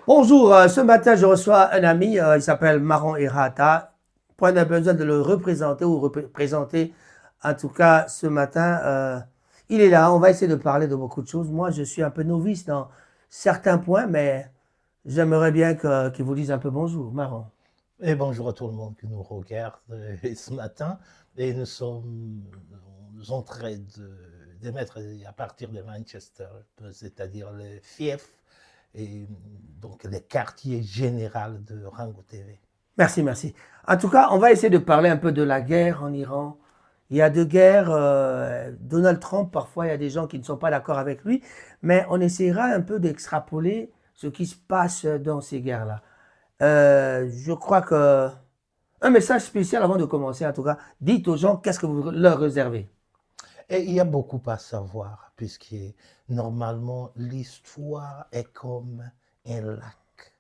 Bonjour, ce matin je reçois un ami, il s'appelle Maron Irata. Point de besoin de le représenter ou représenter. En tout cas, ce matin, il est là. On va essayer de parler de beaucoup de choses. Moi, je suis un peu novice dans certains points, mais j'aimerais bien qu'il vous dise un peu bonjour, Maron. Et bonjour à tout le monde qui nous regarde ce matin. Et nous en train d'émettre à partir de Manchester, c'est-à-dire les fiefs et donc les quartiers généraux de Rango TV. Merci, merci. En tout cas, on va essayer de parler un peu de la guerre en Iran. Il y a deux guerres. Donald Trump, parfois, il y a des gens qui ne sont pas d'accord avec lui, mais on essaiera un peu d'extrapoler ce qui se passe dans ces guerres-là. Je crois que un message spécial avant de commencer, en tout cas, dites aux gens qu'est-ce que vous leur réservez. Et il y a beaucoup à savoir, puisque normalement l'histoire est comme un lac.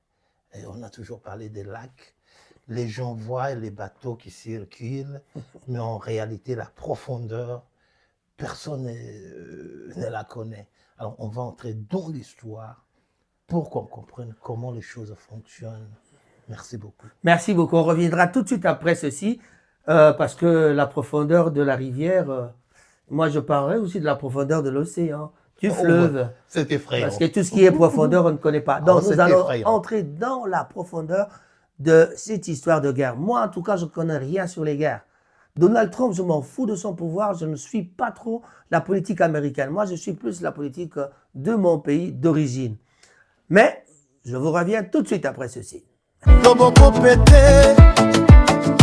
Et on a toujours parlé des lacs. Les gens voient les bateaux qui circulent, mais en réalité, la profondeur, personne ne la connaît. Alors, on va entrer dans l'histoire pour qu'on comprenne comment les choses fonctionnent. Merci beaucoup. Merci beaucoup. On reviendra tout de suite après ceci, parce que la profondeur de la rivière, moi je parlerai aussi de la profondeur de l'océan, du Oh, fleuve. c'est Parce effrayant. que tout ce qui est profondeur, on ne connaît pas. Oh, Donc, nous c'est allons effrayant. entrer dans la profondeur de cette histoire de guerre. Moi, en tout cas, je ne connais rien sur les guerres. Donald Trump, je m'en fous de son pouvoir. Je ne suis pas trop la politique américaine. Moi, je suis plus la politique de mon pays d'origine. Mais, je vous reviens tout de suite après ceci. Toboko Pété,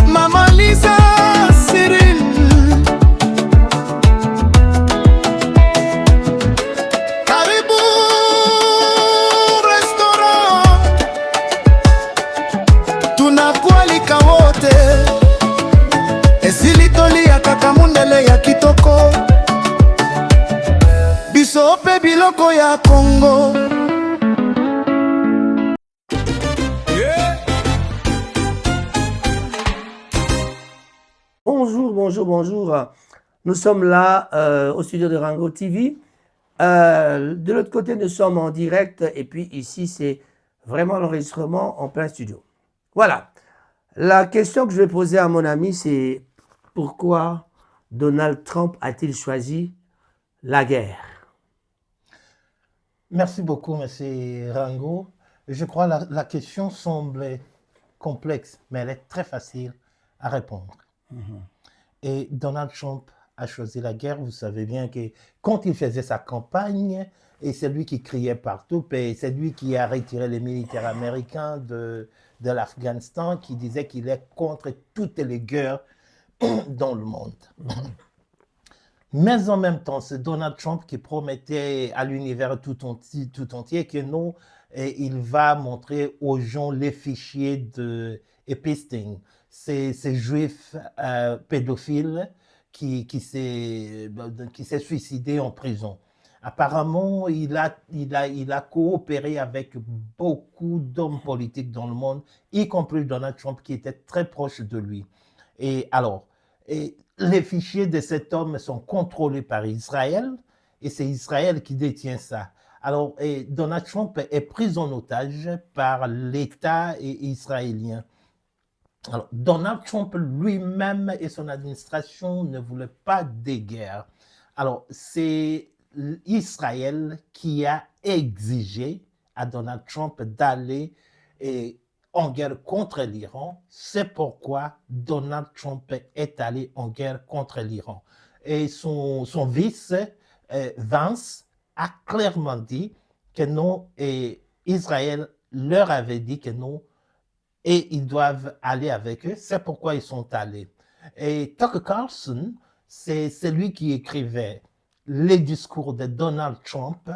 Maman Lisa, Cyril. Caribou Restaurant, tunakualika wote. Esili tolia kaka mundele ya kitoko. Biso pe biloko ya Congo. Bonjour, bonjour, bonjour. Nous sommes là au studio de Rango TV. De l'autre côté, nous sommes en direct et puis ici, c'est vraiment l'enregistrement en plein studio. Voilà. La question que je vais poser à mon ami, c'est pourquoi Donald Trump a-t-il choisi la guerre? Merci beaucoup, M. Rango. Je crois que la question semble complexe, mais elle est très facile à répondre. Et Donald Trump a choisi la guerre. Vous savez bien que quand il faisait sa campagne, et c'est lui qui criait partout, et c'est lui qui a retiré les militaires américains de l'Afghanistan, qui disait qu'il est contre toutes les guerres dans le monde. Mais en même temps, c'est Donald Trump qui promettait à l'univers tout entier que non, et il va montrer aux gens les fichiers de Epstein, ces juifs pédophiles qui s'est suicidé en prison. Apparemment, il a coopéré avec beaucoup d'hommes politiques dans le monde, y compris Donald Trump, qui était très proche de lui. Et alors, les fichiers de cet homme sont contrôlés par Israël et c'est Israël qui détient ça. Alors, Donald Trump est pris en otage par l'État israélien. Alors, Donald Trump lui-même et son administration ne voulaient pas de guerre. Alors, c'est Israël qui a exigé à Donald Trump d'aller en guerre contre l'Iran. C'est pourquoi Donald Trump est allé en guerre contre l'Iran. Et son vice, Vance, a clairement dit que non, et Israël leur avait dit que non, et ils doivent aller avec eux. C'est pourquoi ils sont allés. Et Tucker Carlson, c'est lui qui écrivait les discours de Donald Trump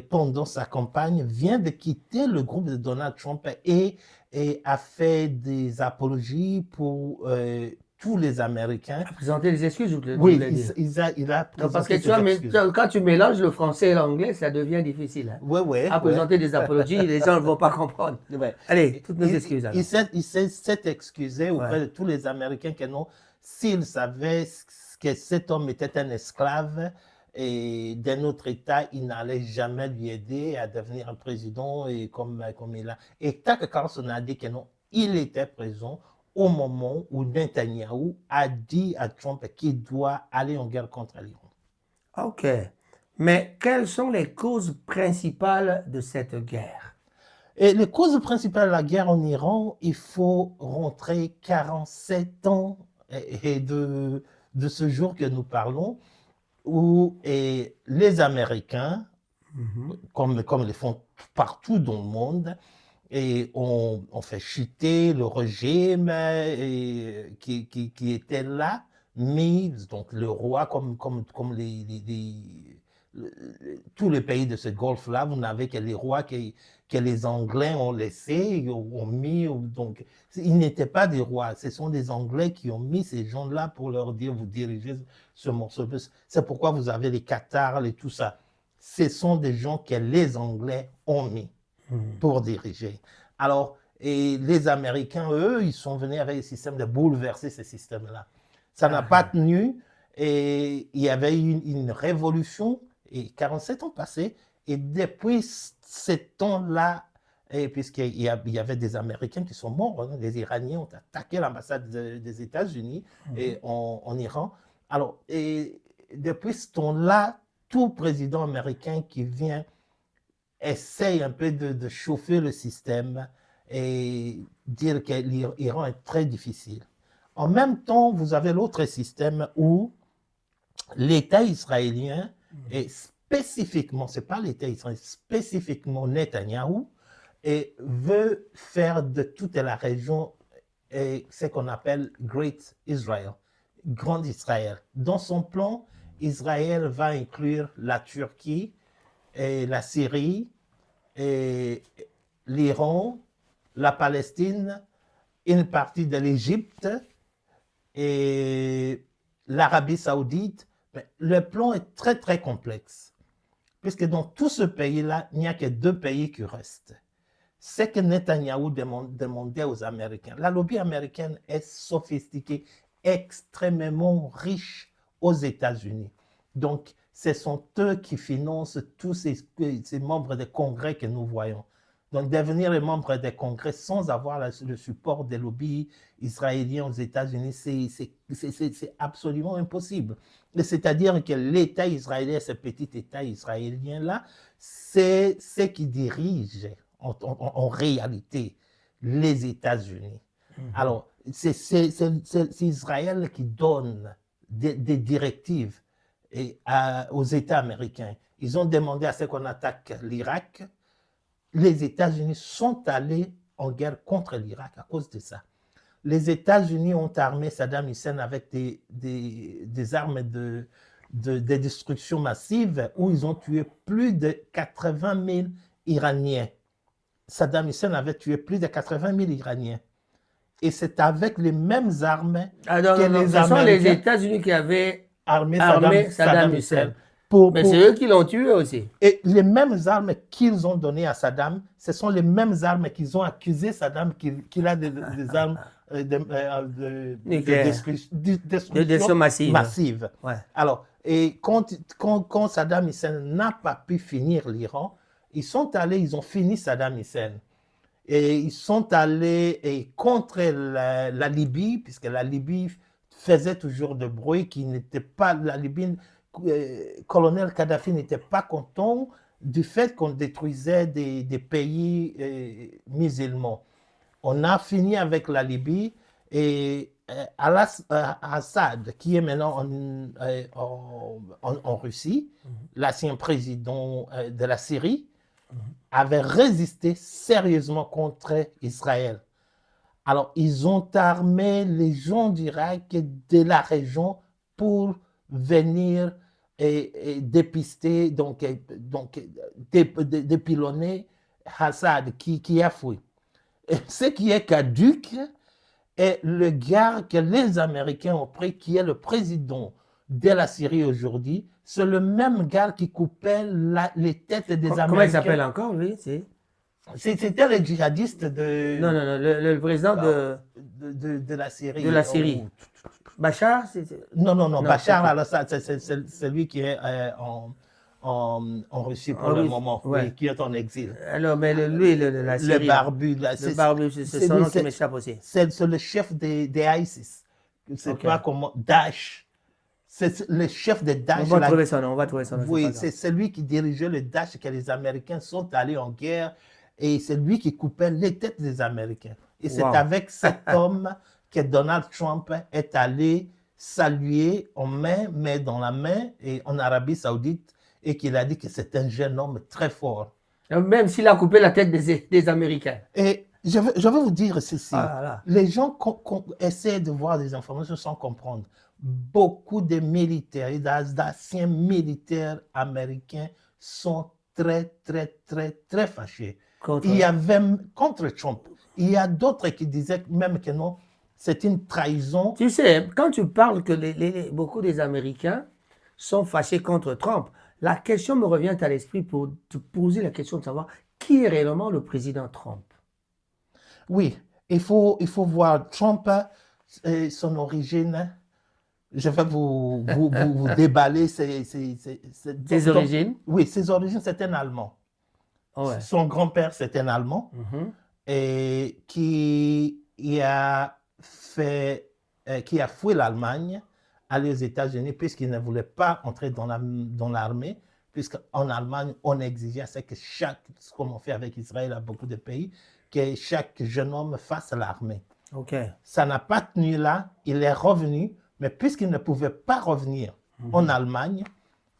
pendant sa campagne, vient de quitter le groupe de Donald Trump et a fait des apologies pour tous les Américains. Présenter les excuses, vous Oui, voulez dire. il a Non, parce que présenté tu vois, ses mais excuses. quand tu mélanges le français et l'anglais, ça devient difficile. Hein. Oui. À présenter des apologies, les gens ne vont pas comprendre. Ouais. Allez, toutes nos excuses alors. Il s'est excusé auprès de tous les Américains que non, s'ils savaient que cet homme était un esclave, et d'un autre État, il n'allait jamais lui aider à devenir un président et comme il a. Et Tucker Carlson a dit que non, il était présent au moment où Netanyahou a dit à Trump qu'il doit aller en guerre contre l'Iran. OK. Mais quelles sont les causes principales de cette guerre? Et les causes principales de la guerre en Iran, il faut rentrer 47 ans et de ce jour que nous parlons, où les Américains, comme le font partout dans le monde, et on fait chuter le régime qui était là, mis donc le roi comme tous les pays de ce golfe-là, vous n'avez que les rois que les Anglais ont laissés, ont mis. Donc, ils n'étaient pas des rois, ce sont des Anglais qui ont mis ces gens-là pour leur dire, vous dirigez ce morceau. C'est pourquoi vous avez les Qatars et tout ça. Ce sont des gens que les Anglais ont mis pour diriger. Alors, et les Américains, eux, ils sont venus avec le système de bouleverser ce système-là. Ça n'a pas tenu et il y avait eu une révolution et 47 ans passés et depuis ce temps-là, puisqu'il y avait des Américains qui sont morts, hein, les Iraniens ont attaqué l'ambassade des États-Unis en Iran. Alors, et depuis ce temps-là, tout président américain qui vient essaye un peu de chauffer le système et dire que l'Iran est très difficile. En même temps, vous avez l'autre système où l'État israélien, et spécifiquement, ce n'est pas l'État israélien, spécifiquement Netanyahou, et veut faire de toute la région ce qu'on appelle Great Israel, Grand Israël. Dans son plan, Israël va inclure la Turquie, et la Syrie, et l'Iran, la Palestine, une partie de l'Égypte et l'Arabie saoudite. Mais le plan est très, très complexe, puisque dans tout ce pays-là, il n'y a que 2 pays qui restent. C'est que Netanyahou demandait aux Américains. La lobby américaine est sophistiquée, extrêmement riche aux États-Unis. Donc, ce sont eux qui financent tous ces membres des congrès que nous voyons. Donc, devenir les membres des congrès sans avoir le support des lobbies israéliens aux États-Unis, c'est absolument impossible. C'est-à-dire que l'État israélien, ce petit État israélien-là, c'est ce qui dirige en réalité les États-Unis. Alors, c'est Israël qui donne des directives aux États américains. Ils ont demandé à ce qu'on attaque l'Irak. Les États-Unis sont allés en guerre contre l'Irak à cause de ça. Les États-Unis ont armé Saddam Hussein avec des armes de destruction massive où ils ont tué plus de 80 000 Iraniens. Saddam Hussein avait tué plus de 80 000 Iraniens. Et c'est avec les mêmes armes que les Américains... Ce sont les États-Unis qui avaient armé Saddam Hussein. Mais c'est eux qui l'ont tué aussi. Et les mêmes armes qu'ils ont données à Saddam, ce sont les mêmes armes qu'ils ont accusé Saddam qu'il a des armes de destruction massive. Ouais. Alors, et quand Saddam Hussein n'a pas pu finir l'Iran, ils ont fini Saddam Hussein. Et ils sont allés contre la Libye, puisque la Libye faisait toujours de bruit, qui n'était pas la Libye. Colonel Kadhafi n'était pas content du fait qu'on détruisait des pays musulmans. On a fini avec la Libye et Assad, qui est maintenant en Russie, l'ancien président de la Syrie, avait résisté sérieusement contre Israël. Alors, ils ont armé les gens d'Irak et de la région pour venir et dépister, donc dépilonner Assad qui a fui. Et ce qui est caduc est le gars que les Américains ont pris, qui est le président de la Syrie aujourd'hui. C'est le même gars qui coupait les têtes des Américains. Comment il s'appelle encore, lui? C'était le djihadiste de... Non, le président de la Syrie. De la Syrie. Bachar, Non, Non, Bachar, ok. alors ça, c'est lui qui est en Russie pour En le Russie, moment, ouais. oui, qui est en exil. Alors, mais lui, la Le Syrie, là. barbu, là, Le barbu, c'est son lui, nom qui m'échappe aussi. c'est le chef des ISIS. C'est Ok. pas comment, Daesh. C'est le chef de On Daesh. va trouver son nom, on va trouver son nom, c'est pas Oui, grave. c'est lui qui dirigeait le Daesh que les Américains sont allés en guerre et c'est lui qui coupait les têtes des Américains. Et c'est Wow. avec cet homme que Donald Trump est allé saluer en main, mais dans la main, et en Arabie Saoudite, et qu'il a dit que c'est un jeune homme très fort. Même s'il a coupé la tête des Américains. Et je vais vous dire ceci. Ah là là. Les gens essaient de voir des informations sans comprendre. Beaucoup de militaires et d'anciens militaires américains sont très, très, très, très fâchés. Il y avait contre Trump. Il y a d'autres qui disaient même que non, c'est une trahison. Tu sais, quand tu parles que beaucoup des Américains sont fâchés contre Trump, la question me revient à l'esprit pour te poser la question de savoir qui est réellement le président Trump. Oui, il faut voir Trump, son origine. Je vais vous déballer Ses origines? Oui, ses origines, c'est un Allemand. Oh ouais. Son grand-père, c'est un Allemand Mhm. et qui a fui l'Allemagne, aller aux États-Unis, puisqu'il ne voulait pas entrer dans l'armée, puisqu'en Allemagne, on exigeait que comme on fait avec Israël à beaucoup de pays, que chaque jeune homme fasse l'armée. Ok. Ça n'a pas tenu là, il est revenu, mais puisqu'il ne pouvait pas revenir en Allemagne,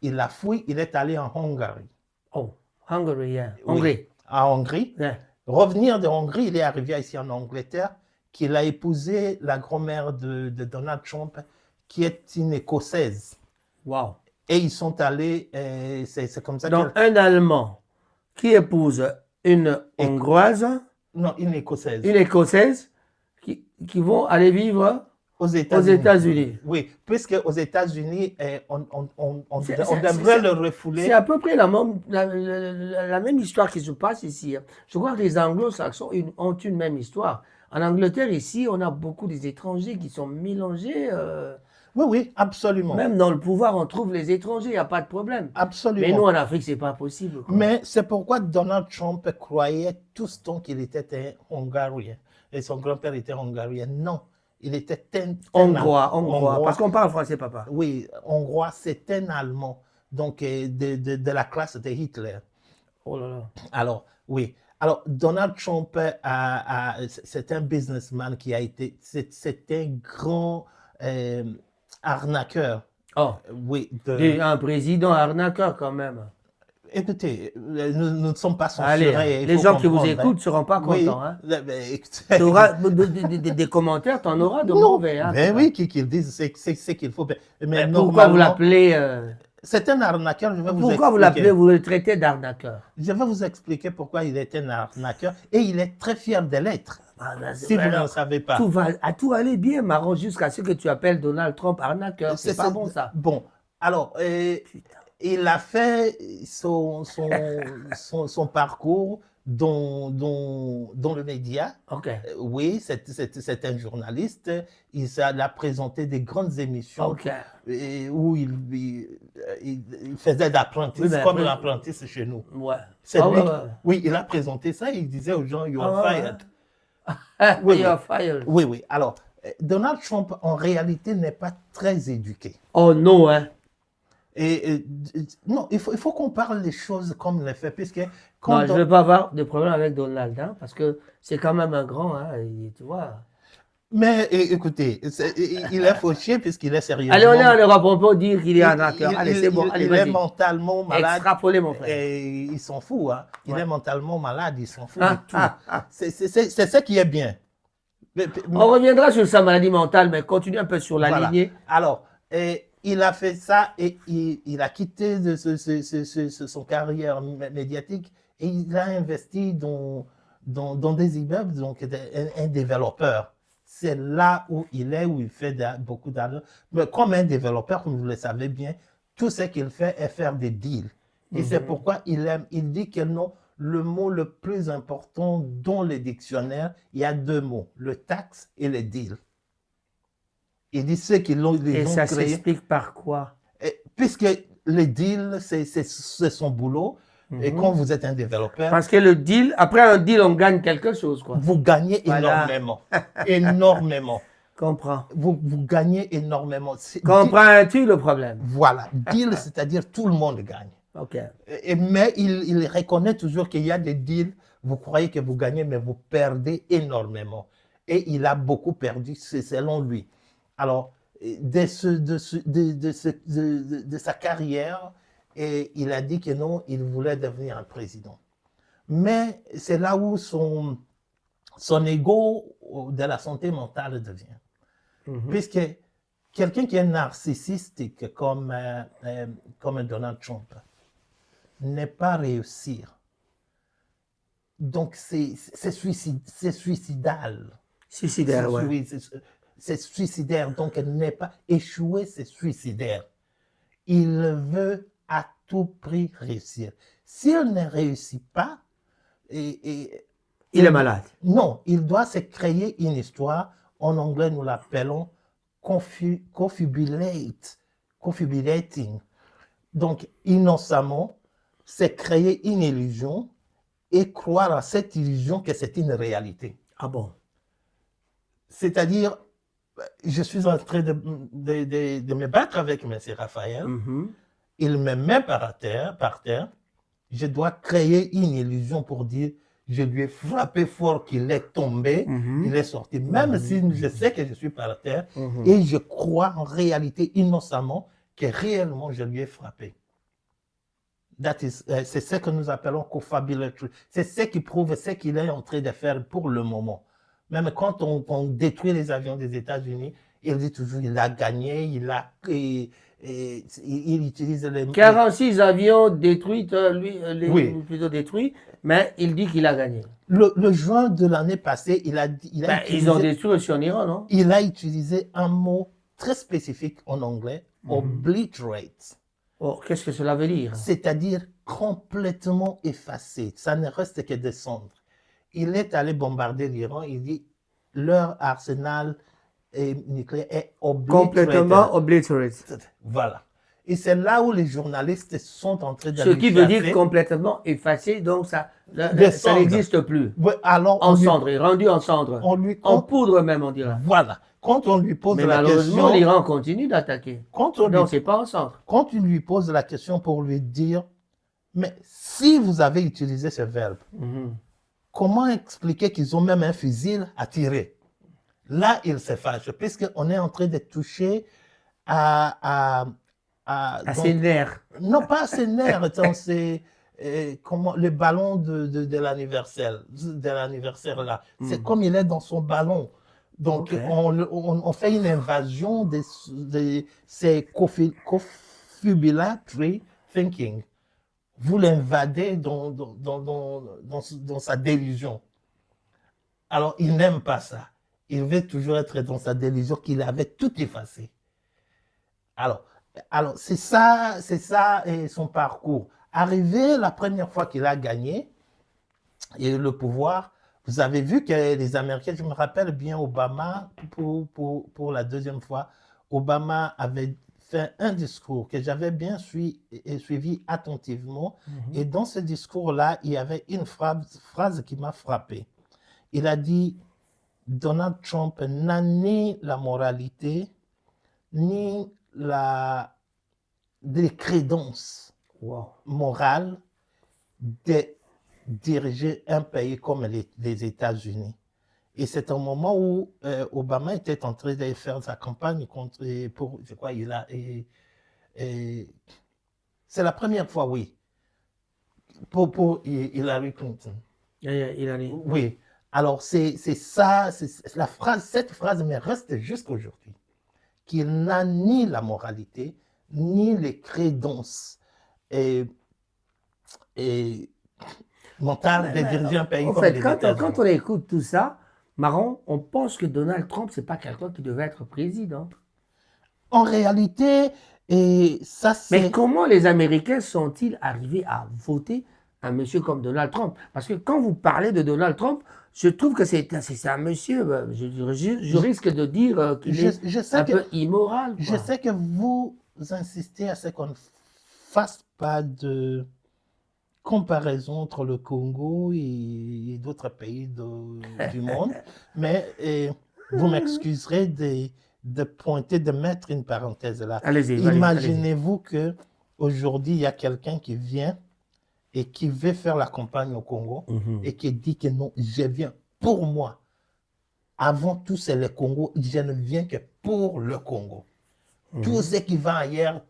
il a fui, il est allé en Hongrie. Oh, Hungary, yeah. Oui, Hongrie. à Hongrie. Yeah. Revenir de Hongrie, il est arrivé ici en Angleterre, qu'il a épousé la grand-mère de Donald Trump, qui est une Écossaise. Wow. Et ils sont allés, c'est comme ça Donc, un Allemand qui épouse une Hongroise, Non, une Écossaise. une Écossaise, qui vont aller vivre aux aux États-Unis. États-Unis. Oui, puisque aux États-Unis, on C'est- devrait le refouler. C'est à peu près la même histoire qui se passe ici. Hein. Je crois que les anglo-saxons ont une même histoire. En Angleterre, ici, on a beaucoup des étrangers qui sont mélangés. Oui, oui, absolument. Même dans le pouvoir, on trouve les étrangers, il n'y a pas de problème. Absolument. Mais nous, en Afrique, c'est pas possible. Quoi. Mais c'est pourquoi Donald Trump croyait tout ce temps qu'il était un Hongarien. Et son grand-père était hongarien. Non, il était un Hongrois. Parce qu'on parle français, papa. Oui, hongrois, c'est un Allemand. Donc, de la classe de Hitler. Oh là là. Alors, oui. Alors, Donald Trump, c'est un businessman qui a été, c'est un grand arnaqueur. Oh, Oui. un président arnaqueur quand même. Écoutez, nous ne sommes pas Allez, censurés. les gens qui vous écoutent ne seront pas Oui, contents. Hein. écoutez, Tu auras des commentaires, tu en auras de non, mauvais. Hein, ben oui, qu'ils disent c'est qu'il faut. Mais pourquoi vous normalement, l'appelez c'est un arnaqueur, je vais vous Pourquoi vous expliquer. l'appelez, vous le traitez d'arnaqueur? Je vais vous expliquer pourquoi il est un arnaqueur et il est très fier de l'être. Si vous ne savez pas. Tout aller bien, Marron, jusqu'à ce que tu appelles Donald Trump arnaqueur. C'est pas bon, ça. Bon, alors, il a fait son parcours dans le média. OK. Oui, c'est un journaliste. Il a présenté des grandes émissions OK. où il faisait d'apprenti, Oui, comme l'apprenti chez nous. Ouais. C'est lui ouais. Oui, il a présenté ça. Il disait aux gens, you are fired. Oui, you are fired. Oui, oui. Alors, Donald Trump, en réalité, n'est pas très éduqué. Oh non, hein. Non, il faut qu'on parle des choses comme les faits, puisque... Non, je ne veux pas avoir de problème avec Donald, hein, parce que c'est quand même un grand, hein, tu vois. Mais écoutez, il est fauché puisqu'il est sérieux. Allez, on est en Europe, on peut dire qu'il est un acteur. Allez, c'est bon, allez, il est vas-y. mentalement malade. Extrapolez, mon frère. Et il s'en fout, hein. Il Ouais. est mentalement malade, il s'en fout de tout. C'est ça qui est bien. On reviendra sur sa maladie mentale, mais continue un peu sur la Voilà. lignée. Alors, il a fait ça et il a quitté son carrière médiatique et il a investi dans des immeubles, donc un développeur. C'est là où il est, où il fait beaucoup d'argent. Mais comme un développeur, comme vous le savez bien, tout ce qu'il fait est faire des deals. Et c'est pourquoi il dit que non, le mot le plus important dans les dictionnaires, il y a deux mots, le tax et le deal. Il dit ceux qui l'ont Et ça créé. s'explique par quoi? Puisque le deal, c'est son boulot. Et quand vous êtes un développeur, Parce que le deal, après un deal, on gagne quelque chose, quoi. vous gagnez Voilà. énormément. Énormément. Comprends. Vous gagnez énormément. Comprends-tu le problème? Voilà. Deal, c'est-à-dire tout le monde gagne. OK. Mais il reconnaît toujours qu'il y a des deals, vous croyez que vous gagnez, mais vous perdez énormément. Et il a beaucoup perdu, c'est selon lui. Alors, de sa carrière, et il a dit que non, il voulait devenir un président. Mais c'est là où son ego de la santé mentale devient. Puisque quelqu'un qui est narcissique comme Donald Trump n'est pas réussir. Donc, c'est suicidal. Suicidaire, ouais. Oui, c'est suicidaire. Donc, n'est pas échouer, c'est suicidaire. Il veut à tout prix réussir. S'il ne réussit pas, Il est malade. Non, il doit se créer une histoire. En anglais, nous l'appelons confibulating. Donc, innocemment, c'est créer une illusion et croire à cette illusion que c'est une réalité. Ah bon? C'est-à-dire, je suis en train de me battre avec M. Raphaël. Il me met par terre. Je dois créer une illusion pour dire, je lui ai frappé fort qu'il est tombé, il est sorti. Même si je sais que je suis par terre, et je crois en réalité innocemment que réellement je lui ai frappé. C'est ce que nous appelons confabulatory. C'est ce qui prouve ce qu'il est en train de faire pour le moment. Même quand on détruit les avions des États-Unis, il dit toujours il a gagné, il utilise les... 46 avions détruits, Oui. plutôt détruits, mais il dit qu'il a gagné. Le juin de l'année passée, Ils ont détruit aussi en Iran, non? Il a utilisé un mot très spécifique en anglais, obliterate. Oh, qu'est-ce que cela veut dire? C'est-à-dire complètement effacé. Ça ne reste que des cendres. Il est allé bombarder l'Iran, il dit leur arsenal nucléaire est Complètement obliterated. Voilà. Et c'est là où les journalistes sont en train de Ce qui veut dire complètement effacé, donc ça n'existe plus. Ouais, alors en cendres, rendu en cendres. En poudre même, on dirait. Voilà. Quand on lui pose Mais la malheureusement, question... l'Iran continue d'attaquer. Donc, c'est pas en cendres. Quand on lui pose la question pour lui dire, mais si vous avez utilisé ce verbe, comment expliquer qu'ils ont même un fusil à tirer? Là, il se fâche, puisqu'on est en train de toucher à ses nerfs. Non, pas à ses nerfs, c'est le ballon de l'anniversaire là. C'est comme il est dans son ballon. Donc, on fait une invasion de ces confibulatory thinking. Vous l'invadez dans sa délusion. Alors, il n'aime pas ça. Il veut toujours être dans sa délusion qu'il avait tout effacé. Alors c'est ça et son parcours. Arrivé la première fois qu'il a gagné et le pouvoir, vous avez vu que les Américains, je me rappelle bien Obama, pour la deuxième fois, Obama avait fait un discours que j'avais bien suivi attentivement. Et dans ce discours-là, il y avait une phrase qui m'a frappé. Il a dit, Donald Trump n'a ni la moralité, ni des crédences morales de diriger un pays comme les États-Unis. Et c'est un moment où Obama était en train de faire sa campagne c'est la première fois, oui, pour Hillary Clinton. Hillary. Oui. Alors, c'est ça, cette phrase me reste jusqu'aujourd'hui. Qu'il n'a ni la moralité, ni les crédences mentales de diriger un pays comme les États-Unis. Quand on écoute tout ça, Marron, on pense que Donald Trump, c'est pas quelqu'un qui devait être président. En réalité, ça c'est... Mais comment les Américains sont-ils arrivés à voter un monsieur comme Donald Trump? Parce que quand vous parlez de Donald Trump, je trouve que c'est un monsieur, je risque de dire qu'il est Je sais un que, peu immoral. je Quoi. sais que vous insistez à ce qu'on ne fasse pas de comparaison entre le Congo et d'autres pays du monde, mais vous m'excuserez de pointer, de mettre une parenthèse là. Allez-y, allez-y. Imaginez-vous que aujourd'hui il y a quelqu'un qui vient et qui veut faire la campagne au Congo et qui dit que non, je viens pour moi. Avant tout, c'est le Congo. Je ne viens que pour le Congo. Tout ce qui va ailleurs,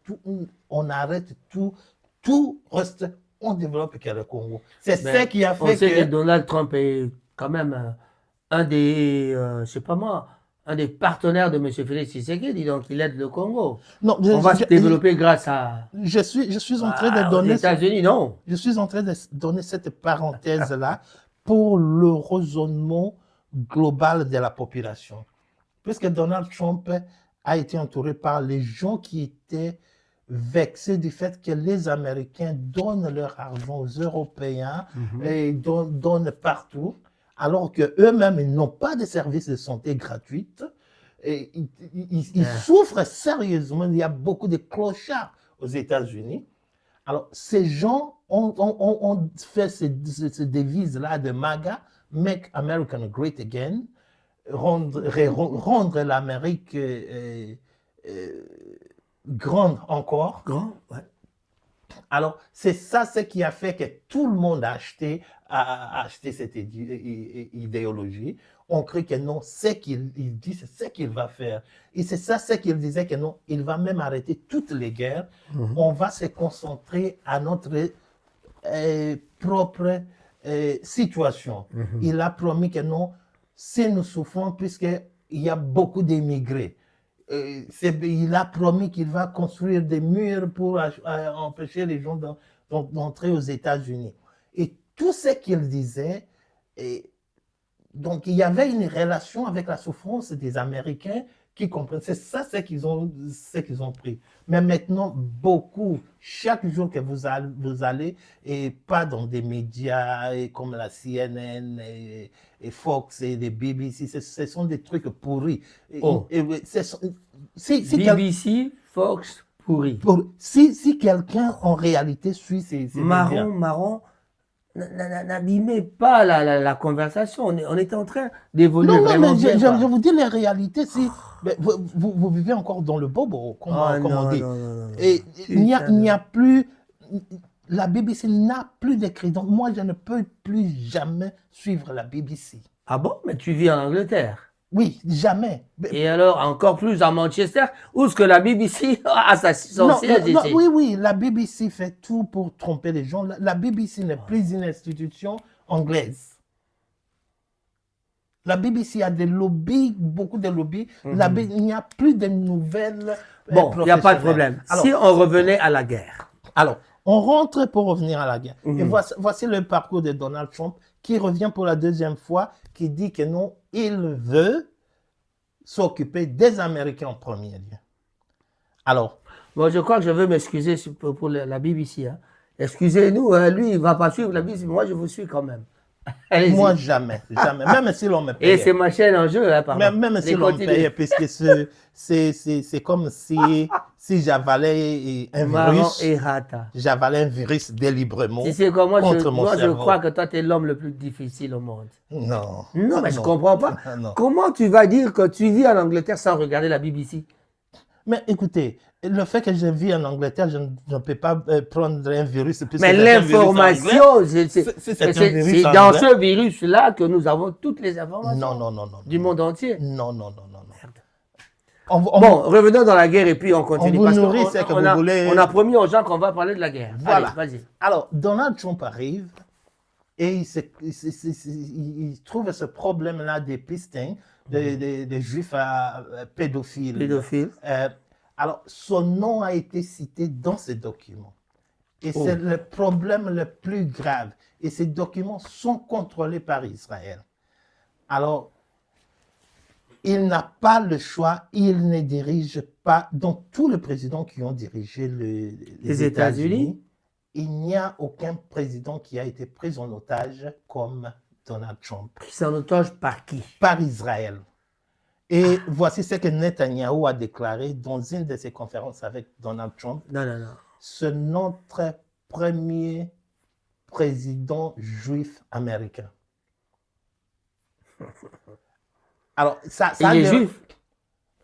on arrête tout. Tout reste, on développe que le Congo. C'est ce qui a On fait sait que que... Donald Trump est quand même un des, je sais pas moi, un des partenaires de M. Félix Tshisekedi, donc il aide le Congo. Non, On va se développer grâce à je suis en train de aux donner... États-Unis, non. Je suis en train de donner cette parenthèse-là pour le raisonnement global de la population. Puisque Donald Trump a été entouré par les gens qui étaient vexés du fait que les Américains donnent leur argent aux Européens et donnent partout, alors qu'eux-mêmes, ils n'ont pas de services de santé gratuits. Et ils souffrent sérieusement. Il y a beaucoup de clochards aux États-Unis. Alors, ces gens ont fait ces devises-là de MAGA, Make America Great Again, rendre l'Amérique grande encore. Grand, ouais. Alors, c'est ça ce qui a fait que tout le monde a acheté cette idéologie. On crée que non, ce qu'il dit, c'est ce qu'il va faire. Et c'est ça ce qu'il disait que non, il va même arrêter toutes les guerres. On va se concentrer à notre propre situation. Il a promis que non, si nous souffrons, puisqu'il y a beaucoup d'immigrés, il a promis qu'il va construire des murs pour empêcher les gens d'entrer aux États-Unis. Et tout ce qu'il disait, donc il y avait une relation avec la souffrance des Américains qui comprennent. C'est ça ce qu'ils ont pris. Mais maintenant, beaucoup, chaque jour que vous allez, et pas dans des médias comme la CNN et Fox et les BBC, ce sont des trucs pourris. BBC, Fox, pourri. Si quelqu'un en réalité suit ces médias. Marron, n'abîmez pas la conversation. On est en train d'évoluer Non, vraiment mais bien. je vous dis la réalité. Vous vivez encore dans le bobo, comme on dit. Non. Et il n'y a plus... La BBC n'a plus de crédit. Donc moi, je ne peux plus jamais suivre la BBC. Ah bon? Mais tu vis en Angleterre. Oui, jamais. Et alors, encore plus à Manchester, où est-ce que la BBC a son siège ici? Oui, la BBC fait tout pour tromper les gens. La BBC n'est plus une institution anglaise. La BBC a des lobbies, beaucoup de lobbies. Il n'y a plus de nouvelles. Bon, il n'y a pas de problème. Alors, si on revenait à la guerre. Alors, on rentre pour revenir à la guerre. Et voici le parcours de Donald Trump qui revient pour la deuxième fois, qui dit que non, il veut s'occuper des Américains en premier lieu. Alors. Bon, je crois que je veux m'excuser pour la BBC. Hein. Excusez-nous, hein, lui, il ne va pas suivre la BBC, mais moi, je vous suis quand même. Moi, jamais. Même si l'on me payait. Et c'est ma chaîne en jeu, hein, pardon. Même si l'on me payait, puisque c'est comme si j'avalais un virus. J'avalais un virus délibérément contre mon cerveau. Moi, je crois que toi, tu es l'homme le plus difficile au monde. Non. Non, mais je ne comprends pas. Comment tu vas dire que tu vis en Angleterre sans regarder la BBC? Mais écoutez, le fait que je vis en Angleterre, je ne peux pas prendre un virus. Mais l'information, c'est dans ce virus-là que nous avons toutes les informations du monde entier. Non. Merde. Bon, revenons dans la guerre et puis on continue. On vous nourrit ce que vous voulez. On a promis aux gens qu'on va parler de la guerre. Voilà. Allez, vas-y. Alors, Donald Trump arrive et il trouve ce problème-là des pistins, des juifs pédophiles. Alors, son nom a été cité dans ces documents. Et c'est le problème le plus grave. Et ces documents sont contrôlés par Israël. Alors, il n'a pas le choix, il ne dirige pas. Donc, tous les présidents qui ont dirigé les États-Unis, il n'y a aucun président qui a été pris en otage comme Donald Trump, Pris en otage par qui? par Israël. Et voici ce que Netanyahou a déclaré dans une de ses conférences avec Donald Trump. Non, non, non. C'est notre premier président juif américain. Alors, ça Il est juif?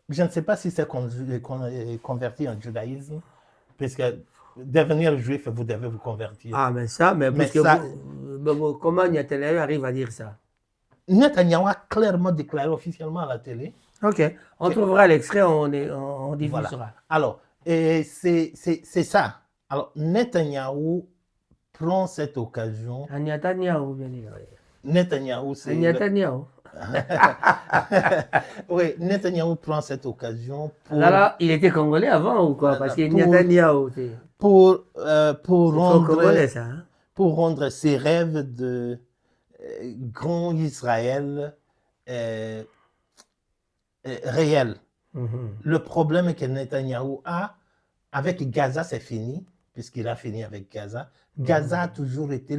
Je ne sais pas si c'est converti en judaïsme, puisque devenir juif, vous devez vous convertir. Ah, mais ça, mais puisque ça- comment Netanyahu arrive à dire ça? Netanyahou a clairement déclaré officiellement à la télé. Ok, on trouvera l'extrait, on diffusera. Voilà. Alors, et c'est ça. Alors, Netanyahou prend cette occasion. À Netanyahu, bien sûr. Netanyahou, À c'est. Netanyahu. Oui, Netanyahou prend cette occasion pour, Là, il était congolais avant ou quoi? Parce que Netanyahu, c'est pour trop congolais rendre, ça. Hein? pour rendre ses rêves de grand Israël réels. Mhm. Le problème que Netanyahou a avec Gaza, c'est fini, puisqu'il a fini avec Gaza. Gaza a toujours été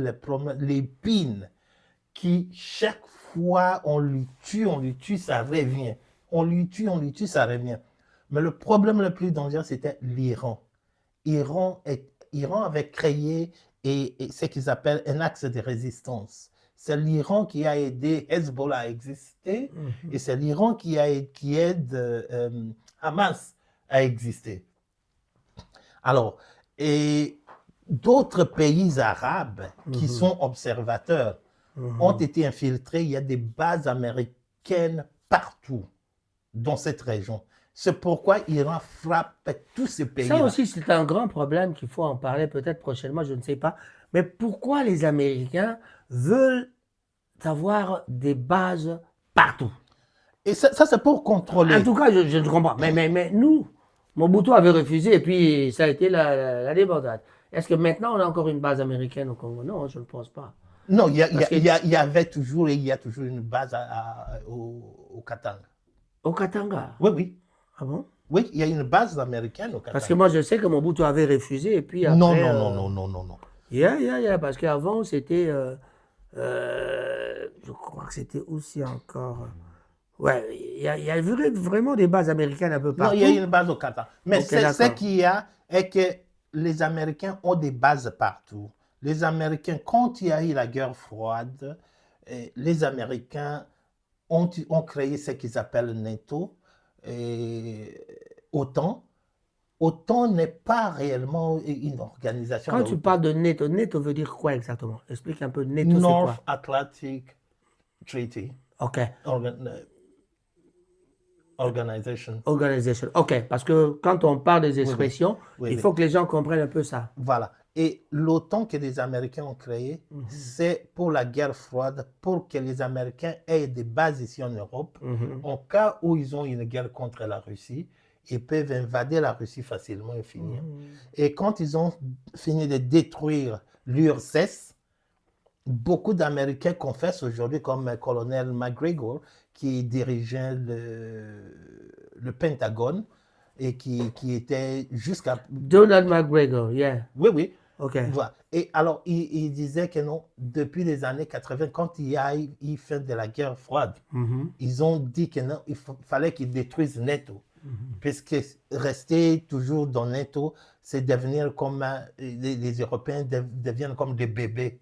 l'épine qui, chaque fois, on lui tue, ça revient. On lui tue, ça revient. Mais le problème le plus dangereux, c'était l'Iran. Iran avait créé ce qu'ils appellent un axe de résistance. C'est l'Iran qui a aidé Hezbollah à exister et c'est l'Iran qui aide Hamas à exister. Alors, et d'autres pays arabes qui sont observateurs ont été infiltrés. Il y a des bases américaines partout dans cette région. C'est pourquoi l'Iran frappe tous ces pays. Ça aussi, c'est un grand problème qu'il faut en parler peut-être prochainement, je ne sais pas. Mais pourquoi les Américains veulent avoir des bases partout? Et ça c'est pour contrôler. En tout cas, je ne comprends pas. Mais nous, Mobutu avait refusé et puis ça a été la débandade. Est-ce que maintenant on a encore une base américaine au Congo? Non, je ne pense pas. Non, il y avait toujours et il y a toujours une base au Katanga. Au Katanga? Oui, oui. Ah bon? Oui, il y a une base américaine au Katanga. Parce que moi, je sais que Mobutu avait refusé et puis après... Non, non, non, non, non, non. Parce qu'avant, c'était... je crois que c'était aussi encore... Ouais, il y a vraiment des bases américaines un peu partout. Non, il y a une base au Katanga. Mais Ok, d'accord. ce qu'il y a est que les Américains ont des bases partout. Les Américains, quand il y a eu la guerre froide, les Américains ont créé ce qu'ils appellent NATO. OTAN. OTAN n'est pas réellement une organisation. Quand tu parles de NATO, NATO veut dire quoi exactement? Explique un peu. NATO, c'est North quoi? Atlantic Treaty Ok. Organization. Organisation. Ok, parce que quand on parle des expressions, Oui, il oui. faut que les gens comprennent un peu ça. Voilà. Et l'OTAN que les Américains ont créé, c'est pour la guerre froide, pour que les Américains aient des bases ici en Europe. En cas où ils ont une guerre contre la Russie, ils peuvent invader la Russie facilement et finir. Et quand ils ont fini de détruire l'URSS, beaucoup d'Américains confessent aujourd'hui, comme le colonel McGregor, qui dirigeait le Pentagone et qui était jusqu'à... Donald McGregor, yeah. Oui, oui. Ok. Voilà. Et alors, il disait que non, depuis les années 80, quand il y a eu fin de la guerre froide, ils ont dit que non, il fallait qu'ils détruisent NATO. Puisque rester toujours dans NATO, c'est devenir comme les Européens deviennent comme des bébés.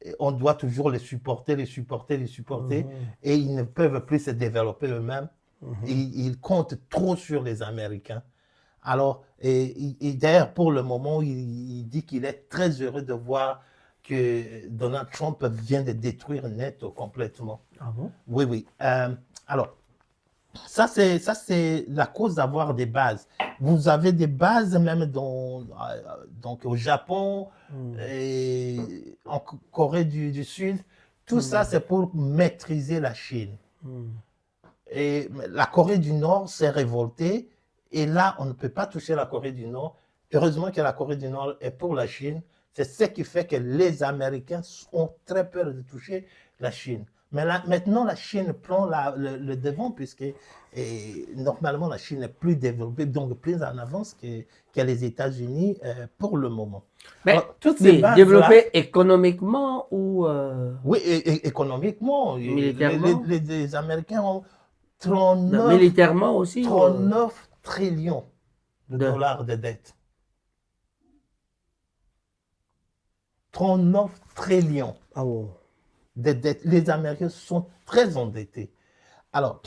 Et on doit toujours les supporter, et ils ne peuvent plus se développer eux-mêmes. Ils comptent trop sur les Américains. Alors, et d'ailleurs, pour le moment, il dit qu'il est très heureux de voir que Donald Trump vient de détruire NATO complètement. Ah bon? Oui, oui. Alors, ça c'est la cause d'avoir des bases. Vous avez des bases même donc au Japon et en Corée du Sud. Tout ça, c'est pour maîtriser la Chine. Et la Corée du Nord s'est révoltée. Et là, on ne peut pas toucher la Corée du Nord. Heureusement que la Corée du Nord est pour la Chine. C'est ce qui fait que les Américains ont très peur de toucher la Chine. Mais là, maintenant, la Chine prend le devant puisque normalement, la Chine est plus développée, donc plus en avance que les États-Unis pour le moment. Mais Alors, toutes ces bases-là, développé économiquement ou oui, économiquement, militairement? les Américains ont Non, 39, militairement aussi? 39 trillions de De- dollars de dettes. 39 trillions Ah bon. de dettes. Les Américains sont très endettés. Alors,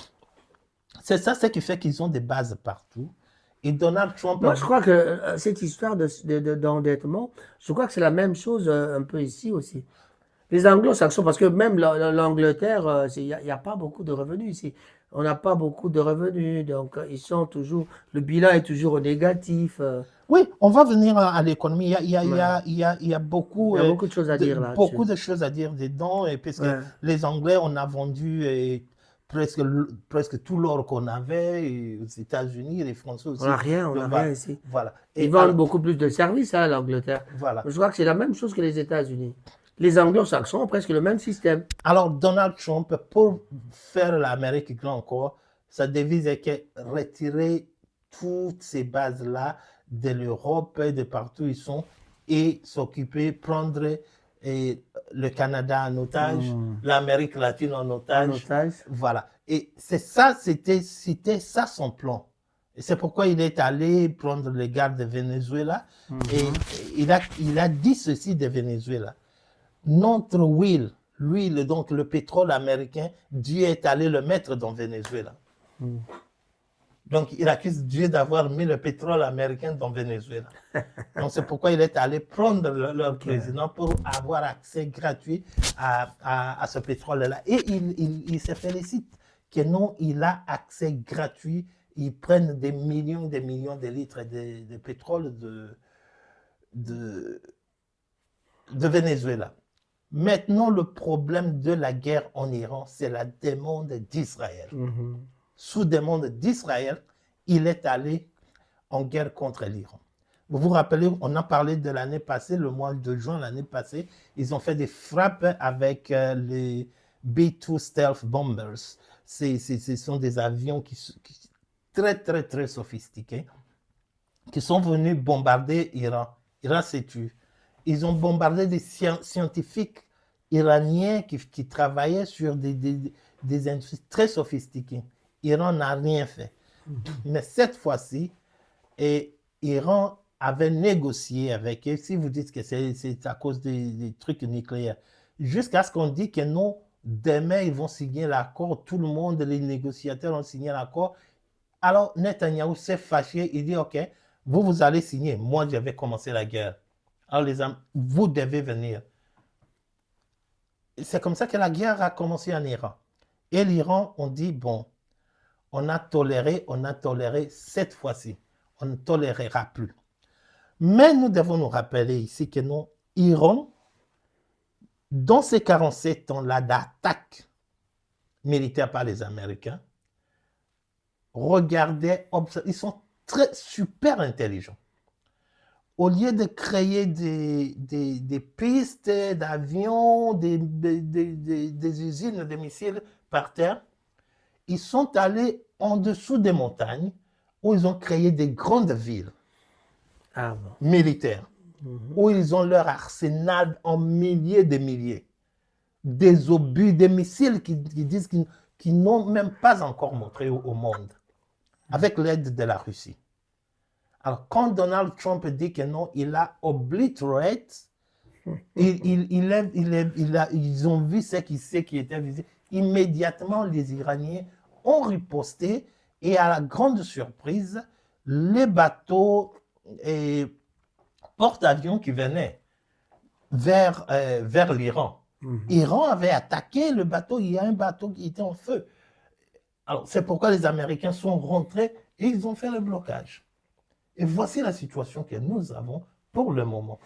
c'est ça ce qui fait qu'ils ont des bases partout. Et Donald Trump Moi, a je crois que cette histoire d'endettement, je crois que c'est la même chose un peu ici aussi. Les anglo-saxons, parce que même l'Angleterre, il n'y a pas beaucoup de revenus ici. On n'a pas beaucoup de revenus, donc ils sont toujours, le bilan est toujours au négatif. Oui, on va venir à l'économie. Ouais. Il y a beaucoup, Il y a beaucoup de choses à dire là-dessus. beaucoup de choses à dire dedans, et puisque Ouais. les Anglais, on a vendu presque tout l'or qu'on avait aux États-Unis, les Français On aussi. n'a rien, on Donc n'a voilà. rien ici. Voilà. Ils Et vendent alors, beaucoup plus de services à l'Angleterre. voilà. Je crois que c'est la même chose que les États-Unis. Les anglo-saxons ont presque le même système. Alors, Donald Trump, pour faire l'Amérique grand encore, sa devise est que retirer toutes ces bases-là de l'Europe et de partout où ils sont et s'occuper, prendre le Canada en otage, l'Amérique latine en En otage. otage. Voilà. Et c'est ça, c'était ça son plan. Et c'est pourquoi il est allé prendre les gardes de Venezuela et il a dit ceci de Venezuela. Notre l'huile, donc le pétrole américain, Dieu est allé le mettre dans Venezuela. Donc, il accuse Dieu d'avoir mis le pétrole américain dans Venezuela. Donc, c'est pourquoi il est allé prendre leur président pour avoir accès gratuit à ce pétrole-là. Et il se félicite que non, il a accès gratuit. Ils prennent des millions de litres de pétrole de Venezuela. Maintenant, le problème de la guerre en Iran, c'est la demande d'Israël. Sous demande d'Israël, il est allé en guerre contre l'Iran. Vous vous rappelez, on a parlé de l'année passée, le mois de juin l'année passée, ils ont fait des frappes avec les B-2 Stealth Bombers. Ce sont des avions très sophistiqués qui sont venus bombarder l'Iran. L'Iran s'est tué. Ils ont bombardé des scientifiques iraniens qui travaillaient sur des industries très sophistiquées. L'Iran n'a rien fait. Mais cette fois-ci, l'Iran avait négocié avec eux. Si vous dites que c'est à cause des trucs nucléaires, jusqu'à ce qu'on dise que non, demain ils vont signer l'accord. Tout le monde, les négociateurs ont signé l'accord. Alors Netanyahou s'est fâché. Il dit, OK, vous allez signer. Moi, je vais commencer la guerre. Alors les amis, vous devez venir. C'est comme ça que la guerre a commencé en Iran. Et l'Iran, on dit, bon, on a toléré cette fois-ci. On ne tolérera plus. Mais nous devons nous rappeler ici que non, Iran, dans ces 47 ans-là d'attaque militaire par les Américains, regardez, ils sont super intelligents. Au lieu de créer des pistes d'avions, des usines de missiles par terre, ils sont allés en dessous des montagnes où ils ont créé des grandes villes militaires, où ils ont leur arsenal en milliers de milliers, des obus, des missiles qui disent qu'ils n'ont même pas encore montré au monde, avec l'aide de la Russie. Alors, quand Donald Trump dit que non, il a obliterate, ils ont vu ce qui était visé. Immédiatement, les Iraniens ont riposté et à la grande surprise, les bateaux et porte-avions qui venaient vers l'Iran. L'Iran avait attaqué le bateau, il y a un bateau qui était en feu. Alors, c'est pourquoi les Américains sont rentrés et ils ont fait le blocage. Et voici la situation que nous avons pour le moment.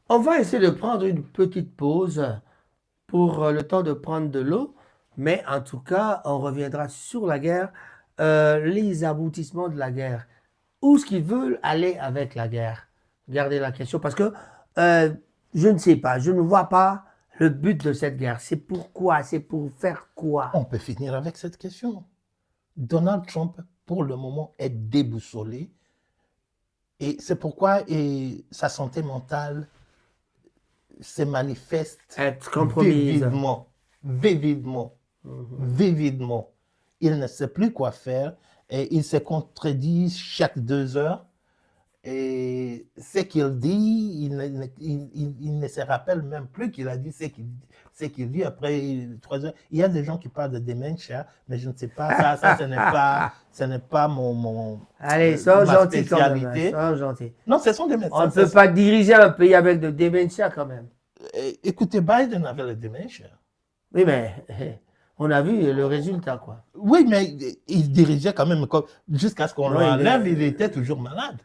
On va essayer de prendre une petite pause pour le temps de prendre de l'eau, mais en tout cas, on reviendra sur la guerre, les aboutissements de la guerre. Où est-ce qu'ils veulent aller avec la guerre? Gardez la question parce que je ne sais pas, je ne vois pas le but de cette guerre? C'est pourquoi? C'est pour faire quoi? On peut finir avec cette question. Donald Trump, pour le moment, est déboussolé. Et c'est pourquoi sa santé mentale se manifeste Être compromise. vividement. Il ne sait plus quoi faire et il se contredit chaque 2 heures. Et ce qu'il dit, il ne se rappelle même plus qu'il a dit ce qu'il dit après 3 heures. Il y a des gens qui parlent de dementia, mais je ne sais pas, ça ce n'est pas Allez, sois ma gentil quand même. spécialité. Sois gentil. Non, ce sont des médecins. On ne peut pas diriger un pays avec de dementia quand même. Écoutez, Biden avait le dementia. Oui, mais on a vu le résultat, quoi. Oui, mais il dirigeait quand même jusqu'à ce qu'on Non, l'enlève, il était toujours malade.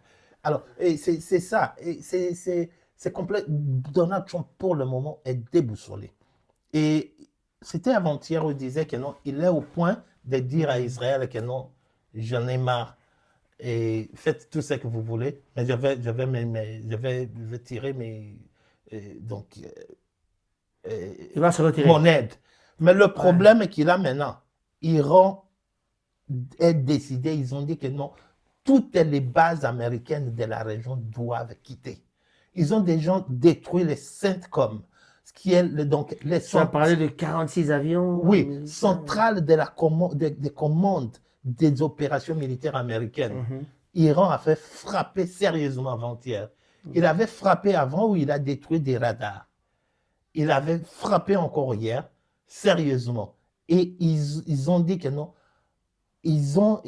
Alors, c'est ça. C'est complet. Donald Trump, pour le moment, est déboussolé. Et c'était avant-hier où il disait que non, il est au point de dire à Israël que non, j'en ai marre. Et faites tout ce que vous voulez, mais je vais tirer Il va se retirer. mon aide. Mais le problème qu'il a maintenant, Iran est décidé, ils ont dit que non, toutes les bases américaines de la région doivent quitter. Ils ont déjà détruit les CENTCOM, ce qui est donc les Tu as parlé de 46 avions. oui, centrale de la des commandes des opérations militaires américaines. Iran a fait frapper sérieusement avant-hier. Il avait frappé avant où il a détruit des radars. Il avait frappé encore hier, sérieusement. Et ils ont dit que non, ils sont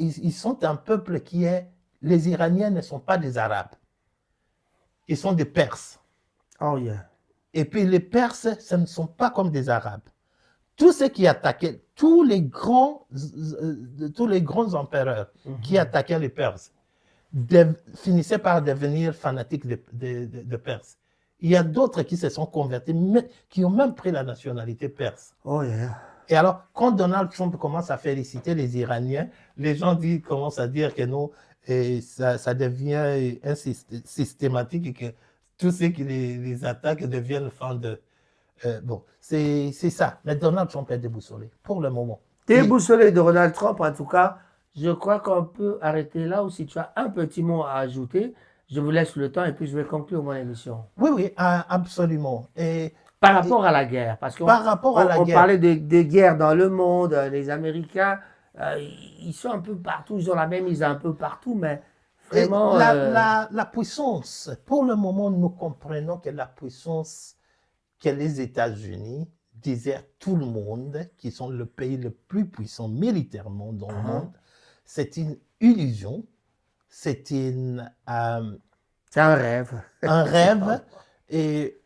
un peuple qui est... Les Iraniens ne sont pas des Arabes. Ils sont des Perses. Oh yeah. Et puis les Perses, ce ne sont pas comme des Arabes. Tous ceux qui attaquaient, tous les grands empereurs qui attaquaient les Perses finissaient par devenir fanatiques de Perses. Il y a d'autres qui se sont convertis, mais qui ont même pris la nationalité perse. Oh yeah. Et alors, quand Donald Trump commence à féliciter les Iraniens, les gens commencent à dire que non, et ça devient systématique et que tous ceux qui les attaquent deviennent fans de... bon, c'est ça. Mais Donald Trump est déboussolé, pour le moment. Déboussolé de Donald Trump, en tout cas, je crois qu'on peut arrêter là, ou si tu as un petit mot à ajouter, je vous laisse le temps et puis je vais conclure mon émission. Oui, absolument. Et par rapport à la guerre, parce qu'on parlait de guerre dans le monde, les Américains, ils sont un peu partout, ils ont la même mise un peu partout, mais vraiment... La puissance, pour le moment, nous comprenons que la puissance que les États-Unis disaient tout le monde, qui sont le pays le plus puissant militairement dans le monde, c'est une illusion, c'est un rêve. Un rêve, et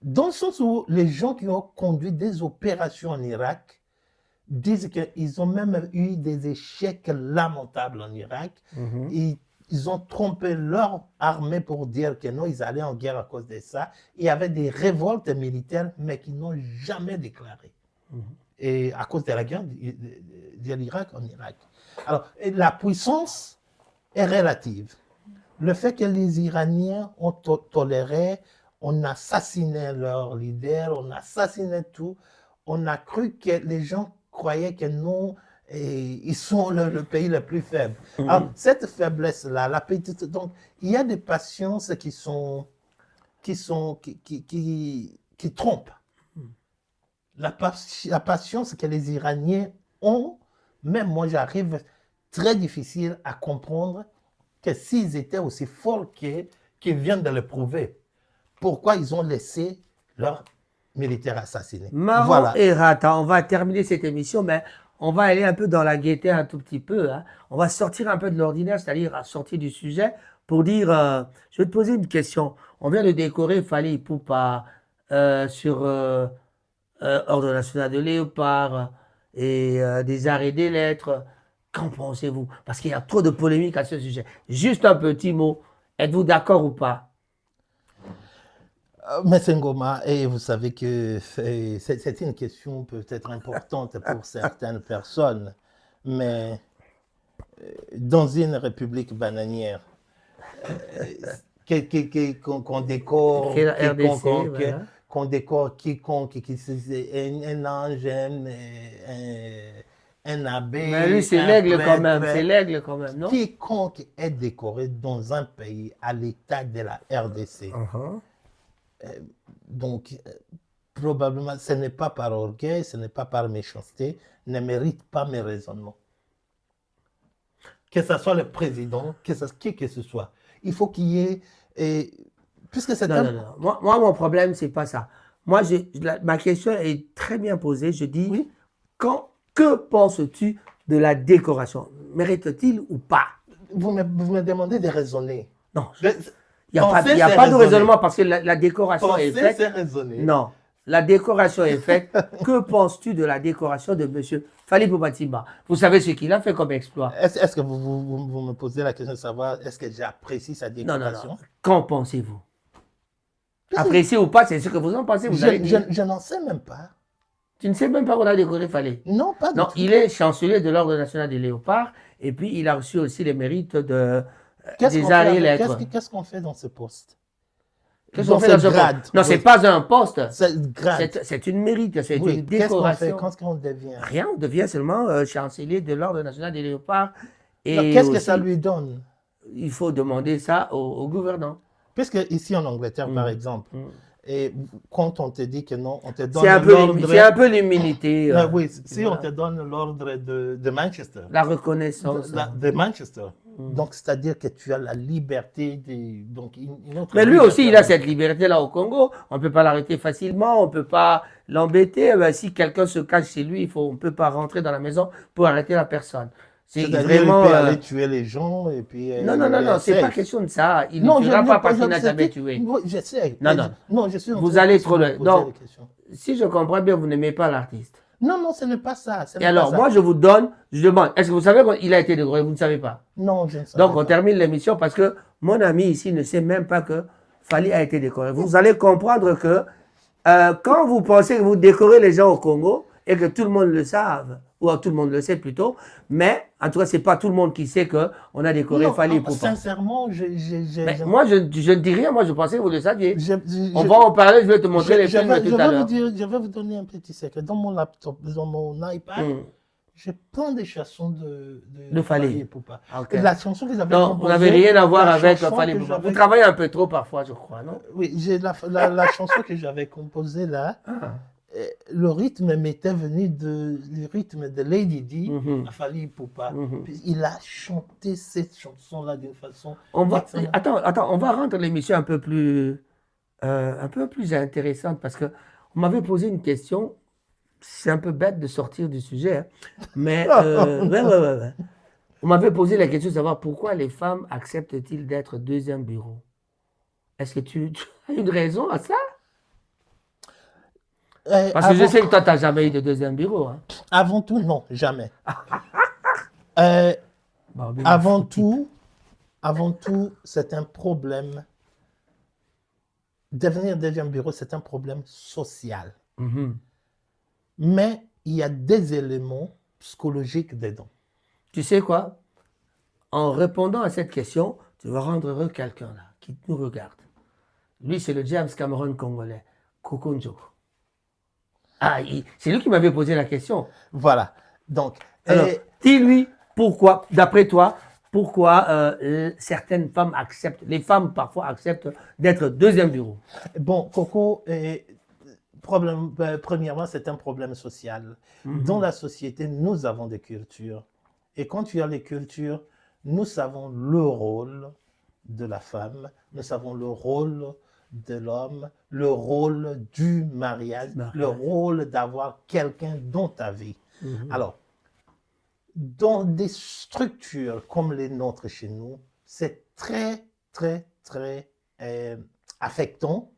dans le sens où les gens qui ont conduit des opérations en Irak disent qu'ils ont même eu des échecs lamentables en Irak. Ils ont trompé leur armée pour dire que non, ils allaient en guerre à cause de ça. Il y avait des révoltes militaires, mais qui n'ont jamais déclaré. Et à cause de la guerre de l'Irak en Irak. Alors, la puissance est relative. Le fait que les Iraniens ont toléré, on assassinait leur leader, on assassinait tout, on a cru que les gens croyaient que non, ils sont le pays le plus faible. Alors, cette faiblesse-là, la petite, donc, il y a des patiences qui trompent. La patience que les Iraniens ont, même moi j'arrive très difficile à comprendre que s'ils étaient aussi forts qu'ils viennent de le prouver, pourquoi ils ont laissé leurs militaires assassinés. Marron et Rata, on va terminer cette émission, mais on va aller un peu dans la gaieté un tout petit peu. Hein. On va sortir un peu de l'ordinaire, c'est-à-dire sortir du sujet pour dire, je vais te poser une question. On vient de décorer Fally Ipupa sur Ordre national de Léopard et des arts et des lettres. Qu'en pensez-vous? Parce qu'il y a trop de polémiques à ce sujet. Juste un petit mot. Êtes-vous d'accord ou pas? Monsieur Ngoma, et vous savez que c'est une question peut-être importante pour certaines personnes, mais dans une république bananière, qu'on décore, RDC, voilà. qu'on décore quiconque, qui c'est un ange, un abbé, Mais lui, c'est un l'aigle quand prêtre, même. C'est l'aigle quand même, non? quiconque est décoré dans un pays à l'état de la RDC. Uh-huh. Donc, probablement, ce n'est pas par orgueil, ce n'est pas par méchanceté, ne mérite pas mes raisonnements. Que ce soit le président, qui que ce soit. Il faut qu'il y ait... puisque c'est Non. Moi, mon problème, c'est pas ça. Moi, ma question est très bien posée. Je dis, Oui. que penses-tu de la décoration? Mérite-t-il ou pas? Vous me demandez de raisonner. Non. Mais- Il n'y a penser, pas c'est de raisonner. raisonnement parce que la décoration est Penser, faite. c'est raisonner. Non. La décoration est faite. Que penses-tu de la décoration de M. Fally Poupa-Timba? Vous savez ce qu'il a fait comme exploit? Est-ce que vous me posez la question de savoir est-ce que j'apprécie sa décoration? Non. Qu'en pensez-vous? Apprécier ou pas, c'est ce que vous en pensez. Vous allez dire. Je n'en sais même pas. Tu ne sais même pas qu'on a décoré Fally? Non, pas du Non, tout. il est chancelier de l'Ordre national des léopards et puis il a reçu aussi les mérites des arts et lettres. Qu'est-ce qu'on fait dans ce poste? Qu'est-ce Dans qu'on fait dans ce grade, poste? Non, oui. c'est pas un poste. C'est grade. C'est une mérite, c'est Oui, une qu'est-ce qu'on fait? décoration. Qu'est-ce qu'on devient? Rien, on devient seulement chancelier de l'Ordre national des léopards. Et Non, qu'est-ce que aussi, ça lui donne? il faut demander ça au gouvernant. Puisque ici en Angleterre, par exemple, et quand on te dit que non, on te donne C'est un peu l'humilité. oui, si voilà. on te donne l'ordre de Manchester, La reconnaissance. de Manchester, donc c'est-à-dire que tu as la liberté donc une autre Mais lui liberté. aussi, il a cette liberté-là au Congo. On ne peut pas l'arrêter facilement, on ne peut pas l'embêter. Ben, si quelqu'un se cache chez lui, on ne peut pas rentrer dans la maison pour arrêter la personne. C'est C'est-à-dire vraiment. il peut aller tuer les gens et puis. Non, c'est pas question de ça. Il ne tuera pas parce qu'il n'a jamais tué. Oui, je sais. Non, je suis. Vous allez trop loin. Donc, Donc, si je comprends bien, vous n'aimez pas l'artiste. non, ce n'est pas ça. Et alors, moi, je demande, est-ce que vous savez qu'il a été décoré? Vous ne savez pas. Non, je ne sais pas. Donc, on termine l'émission parce que mon ami ici ne sait même pas que Fally a été décoré. Vous allez comprendre que quand vous pensez que vous décorez les gens au Congo et que tout le monde le savent, ou tout le monde le sait plutôt, mais en tout cas, ce n'est pas tout le monde qui sait qu'on a décoré Fally Poupa. Sincèrement, Moi, je ne dis rien, moi je pensais que vous le saviez. On je- va en parler, je vais te montrer les films tout à l'heure. Je vais vous donner un petit secret. Dans mon laptop, dans mon iPad, j'ai plein de chansons de Fally Poupa. Ok. La chanson que j'avais Non, composée, vous n'avez rien à voir la avec chanson Fally que Poupa. Vous j'avais- travaillez un peu trop parfois, je crois, non? Oui, j'ai la chanson que j'avais composée là. Le rythme m'était venu du rythme de Lady Di à Fally Poupa. Puis il a chanté cette chanson-là d'une façon. excellente. Attends, on va rendre l'émission un peu plus intéressante parce que on m'avait posé une question. C'est un peu bête de sortir du sujet, hein, mais ouais. On m'avait posé la question de savoir pourquoi les femmes acceptent-ils d'être deuxième bureau. Est-ce que tu as une raison à ça? Parce que je sais que toi, tu n'as jamais eu de deuxième bureau. Hein. Avant tout, non, jamais. Bon, bien, avant tout, c'est un problème. Devenir deuxième bureau, c'est un problème social. Mais il y a des éléments psychologiques dedans. Tu sais quoi? En répondant à cette question, tu vas rendre heureux quelqu'un là, qui nous regarde. Lui, c'est le James Cameron congolais, Coco Njoko. Ah, c'est lui qui m'avait posé la question. Voilà. Donc, alors, dis-lui pourquoi, d'après toi, pourquoi certaines femmes acceptent, les femmes parfois acceptent d'être deuxième bureau. Bon, Coco, premièrement, c'est un problème social. Dans la société, nous avons des cultures. Et quand tu as les cultures, nous savons le rôle de la femme, nous savons le rôle de l'homme, le rôle du mariage, le rôle d'avoir quelqu'un dans ta vie. Alors, dans des structures comme les nôtres chez nous, c'est très, très, très affectant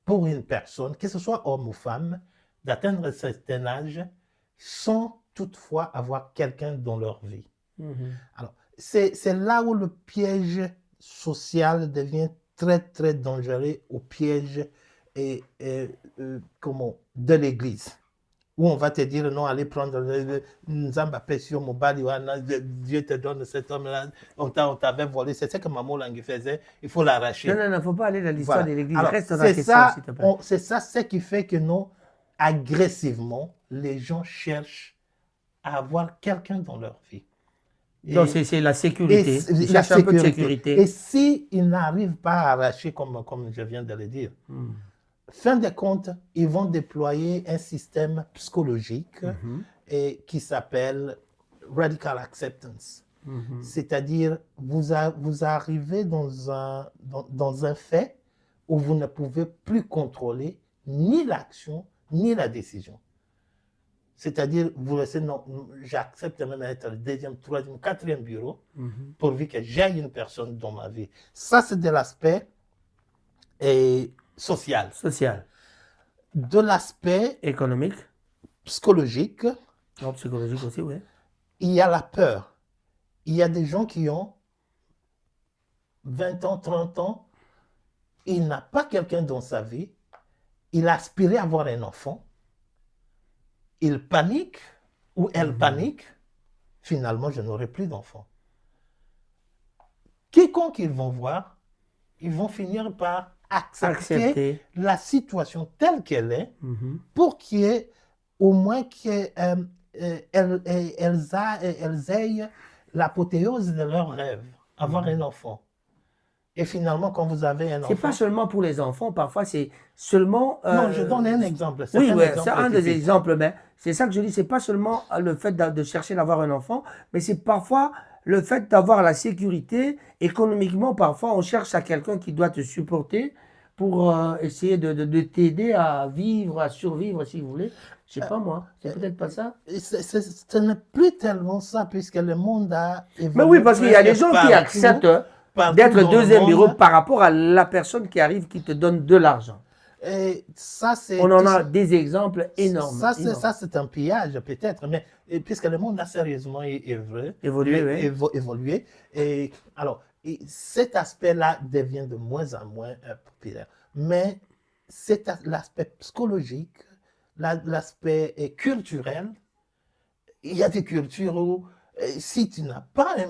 pour une personne, que ce soit homme ou femme, d'atteindre un certain âge sans toutefois avoir quelqu'un dans leur vie. Alors, c'est là où le piège social devient très, très dangereux, au piège de l'Église. Où on va te dire non, allez prendre Nzamba Pesio Mobali, Dieu te donne cet homme-là, on t'avait volé. C'est ce que Maman Langue faisait, il faut l'arracher. Non, non, non, il ne faut pas aller dans l'histoire Voilà. de l'Église. Alors, Reste dans la question, s'il te plaît. c'est ça ce qui fait que non, agressivement, les gens cherchent à avoir quelqu'un dans leur vie. Donc, c'est la sécurité. Ils la cherchent un peu de sécurité. Et s'ils n'arrivent pas à arracher, comme je viens de le dire, fin de compte, ils vont déployer un système psychologique qui s'appelle Radical Acceptance. C'est-à-dire, vous arrivez dans un fait où vous ne pouvez plus contrôler ni l'action, ni la décision. C'est-à-dire, vous laissez, non, j'accepte même être le deuxième, troisième, quatrième bureau pourvu que j'aie une personne dans ma vie. Ça, c'est de l'aspect social. Social. De l'aspect économique. Psychologique. Non, psychologique aussi, oui. Il y a la peur. Il y a des gens qui ont 20 ans, 30 ans, il n'a pas quelqu'un dans sa vie, il aspirait à avoir un enfant, il panique ou elle panique, finalement je n'aurai plus d'enfant. Quiconque ils vont voir, ils vont finir par accepter la situation telle qu'elle est pour qu'il y ait au moins qu'elles aient l'apothéose de leur rêve, avoir un enfant. Et finalement, quand vous avez un enfant... C'est pas seulement pour les enfants, parfois c'est seulement... Non, je donne un exemple. Oui, c'est un des exemples, mais c'est ça que je dis, c'est pas seulement le fait de chercher d'avoir un enfant, mais c'est parfois le fait d'avoir la sécurité. Économiquement, parfois, on cherche à quelqu'un qui doit te supporter pour essayer de t'aider à vivre, à survivre, si vous voulez. Je sais pas moi, c'est peut-être pas ça. Ce n'est plus tellement ça, puisque le monde a évolué. Mais oui, parce qu'il y a des gens qui acceptent d'être deuxième bureau par rapport à la personne qui arrive, qui te donne de l'argent. Et ça, on en a des exemples énormes. Ça, c'est un pillage, peut-être, mais puisque le monde a sérieusement évolué. Et alors, cet aspect-là devient de moins en moins populaire. Mais c'est l'aspect psychologique, l'aspect culturel. Il y a des cultures où si tu n'as pas un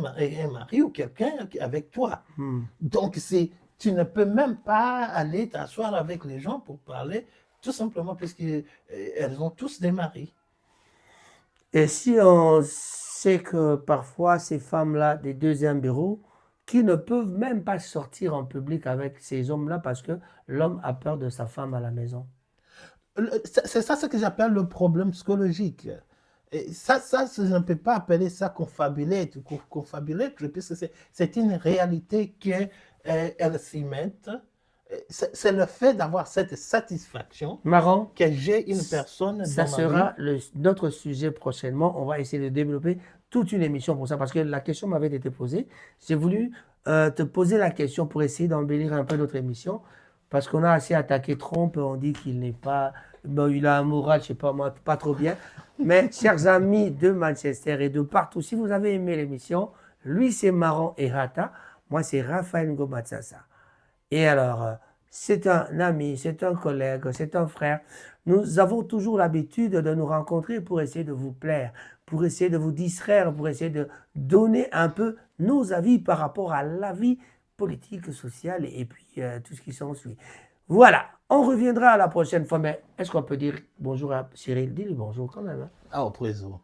mari ou quelqu'un avec toi, donc tu ne peux même pas aller t'asseoir avec les gens pour parler, tout simplement parce qu'elles ont tous des maris. Et si on sait que parfois ces femmes-là, des deuxièmes bureaux, qui ne peuvent même pas sortir en public avec ces hommes-là parce que l'homme a peur de sa femme à la maison. C'est ça ce que j'appelle le problème psychologique. Et ça, je ne peux pas appeler ça confabulette, puisque c'est une réalité qu'elles s'y mettent. C'est le fait d'avoir cette satisfaction que j'ai une personne dans ma vie. Ça sera notre sujet prochainement. On va essayer de développer toute une émission pour ça, parce que la question m'avait été posée. J'ai voulu te poser la question pour essayer d'embellir un peu notre émission, parce qu'on a assez attaqué Trump, on dit qu'il n'est pas... Bon, il a un moral, je ne sais pas moi, pas trop bien. Mais chers amis de Manchester et de partout, si vous avez aimé l'émission, lui c'est Maron Errata, moi c'est Raphaël Ngomatsasa. Et alors, c'est un ami, c'est un collègue, c'est un frère. Nous avons toujours l'habitude de nous rencontrer pour essayer de vous plaire, pour essayer de vous distraire, pour essayer de donner un peu nos avis par rapport à la vie politique, sociale et puis tout ce qui s'ensuit. Voilà, on reviendra à la prochaine fois, mais est-ce qu'on peut dire bonjour à Cyril? Dis-lui bonjour quand même. Hein? Ah, au présent.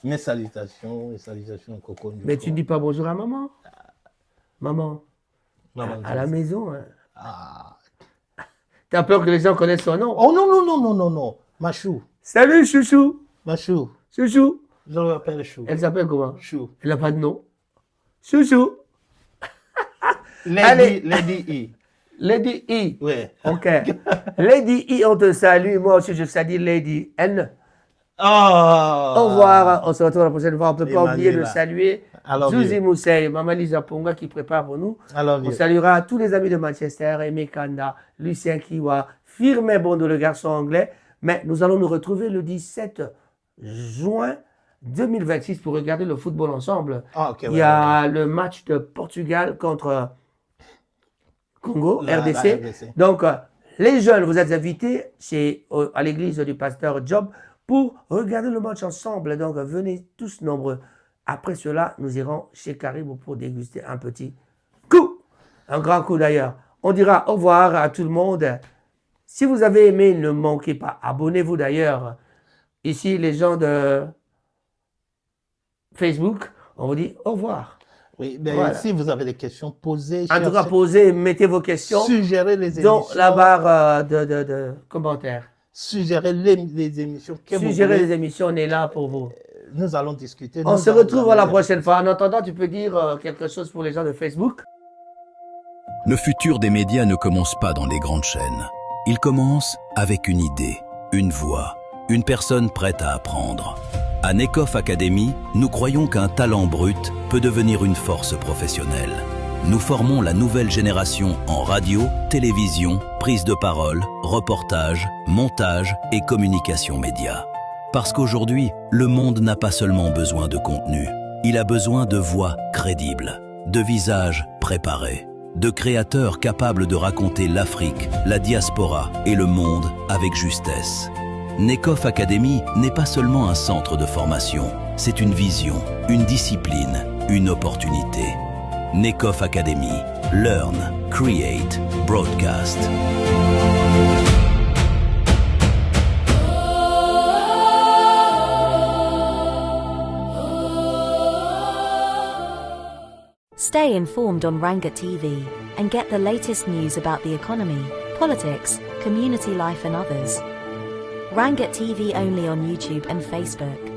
Mes salutations, Coco. Mais tu ne dis pas bonjour à maman? Maman à la maison. Hein? Ah. T'as peur que les gens connaissent son nom? Oh non. Machou. Salut Chouchou. Machou. Chouchou. Je l'appelle Chou. Elle s'appelle comment? Chou. Elle n'a pas de nom. Chouchou. Lady E. Lady E. Oui. Ok. Lady E, on te salue. Moi aussi, je salue Lady N. Oh. Au revoir. On se retrouve la prochaine fois. On ne peut pas oublier de saluer Zuzi Mousseï, Maman Lisa Ponga qui prépare pour nous. On saluera tous les amis de Manchester, Aimé Kanda, Lucien Kiwa, Firmin Bondo, le garçon anglais. Mais nous allons nous retrouver le 17 juin 2026 pour regarder le football ensemble. Il y a le match de Portugal contre Congo, RDC. Donc, Les jeunes, vous êtes invités à l'église du pasteur Job pour regarder le match ensemble. Donc, venez tous nombreux. Après cela, nous irons chez Caribou pour déguster un petit coup. Un grand coup d'ailleurs. On dira au revoir à tout le monde. Si vous avez aimé, ne manquez pas. Abonnez-vous d'ailleurs. Ici, les gens de Facebook, on vous dit au revoir. Oui, mais Voilà. si vous avez des questions, posez. En tout cas, cherchez, posez, mettez vos questions suggérez les dans émissions. la barre de commentaires. Suggérez les émissions que vous Suggérez voulez. les émissions, on est là pour vous. Nous allons discuter. On nous se allons retrouve à la aller- prochaine fois. En attendant, tu peux dire quelque chose pour les gens de Facebook? Le futur des médias ne commence pas dans les grandes chaînes. Il commence avec une idée, une voix, une personne prête à apprendre. À Nekoff Academy, nous croyons qu'un talent brut peut devenir une force professionnelle. Nous formons la nouvelle génération en radio, télévision, prise de parole, reportage, montage et communication média. Parce qu'aujourd'hui, le monde n'a pas seulement besoin de contenu, il a besoin de voix crédibles, de visages préparés, de créateurs capables de raconter l'Afrique, la diaspora et le monde avec justesse. Nekoff Academy n'est pas seulement un centre de formation, c'est une vision, une discipline, une opportunité. Nekoff Academy. Learn, create, broadcast. Stay informed on Ranga TV and get the latest news about the economy, politics, community life and others. Rangat TV only on YouTube and Facebook.